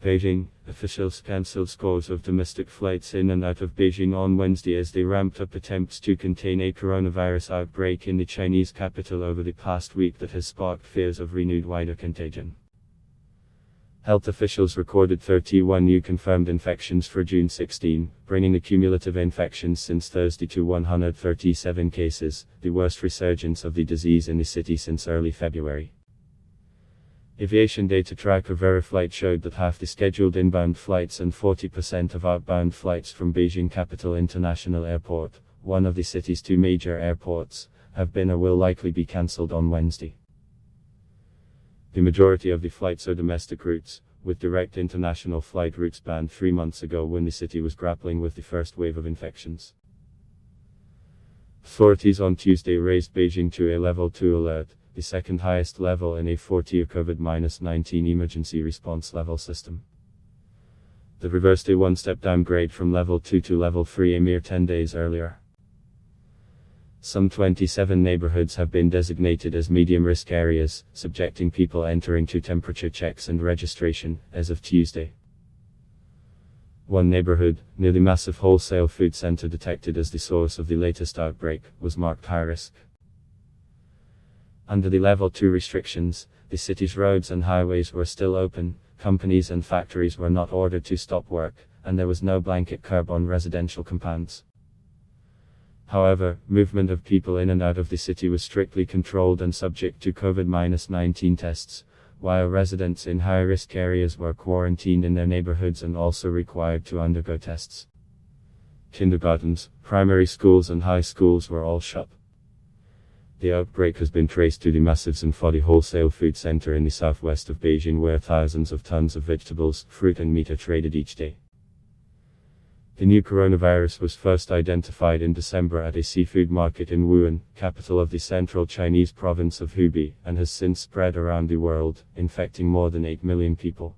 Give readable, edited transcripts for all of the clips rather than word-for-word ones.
Beijing, officials cancelled scores of domestic flights in and out of Beijing on Wednesday as they ramped up attempts to contain a coronavirus outbreak in the Chinese capital over the past week that has sparked fears of renewed wider contagion. Health officials recorded 31 new confirmed infections for June 16, bringing the cumulative infections since Thursday to 137 cases, the worst resurgence of the disease in the city since early February. Aviation data tracker Veriflight showed that half the scheduled inbound flights and 40% of outbound flights from Beijing Capital International Airport, one of the city's two major airports, have been or will likely be cancelled on Wednesday. The majority of the flights are domestic routes, with direct international flight routes banned 3 months ago when the city was grappling with the first wave of infections. Authorities on Tuesday raised Beijing to a level 2 alert, the second highest level in a 4-tier COVID-19 emergency response level system. They reversed a one-step downgrade from level 2 to level 3 a mere 10 days earlier. Some 27 neighborhoods have been designated as medium-risk areas, subjecting people entering to temperature checks and registration, as of Tuesday. One neighborhood, near the massive wholesale food center detected as the source of the latest outbreak, was marked high risk. Under the level 2 restrictions, the city's roads and highways were still open, companies and factories were not ordered to stop work, and there was no blanket curb on residential compounds. However, movement of people in and out of the city was strictly controlled and subject to COVID-19 tests, while residents in high-risk areas were quarantined in their neighborhoods and also required to undergo tests. Kindergartens, primary schools and high schools were all shut. The outbreak has been traced to the massive Zinfadi wholesale food center in the southwest of Beijing, where thousands of tons of vegetables, fruit and meat are traded each day. The new coronavirus was first identified in December at a seafood market in Wuhan, capital of the central Chinese province of Hubei, and has since spread around the world, infecting more than 8 million people.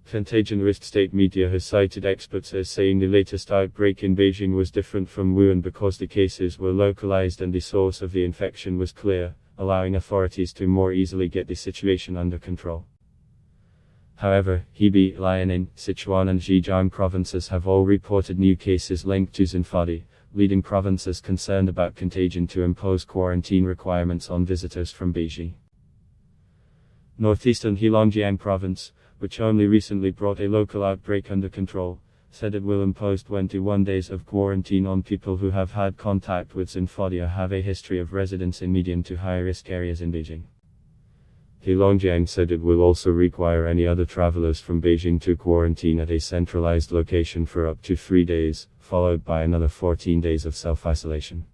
Contagion risk state media has cited experts as saying the latest outbreak in Beijing was different from Wuhan because the cases were localized and the source of the infection was clear, allowing authorities to more easily get the situation under control. However, Hebei, Liaoning, Sichuan and Zhejiang provinces have all reported new cases linked to Zinfadi, leading provinces concerned about contagion to impose quarantine requirements on visitors from Beijing. Northeastern Heilongjiang province, which only recently brought a local outbreak under control, said it will impose 21 days of quarantine on people who have had contact with Zinfadi or have a history of residence in medium to high-risk areas in Beijing. Heilongjiang said it will also require any other travelers from Beijing to quarantine at a centralized location for up to 3 days, followed by another 14 days of self-isolation.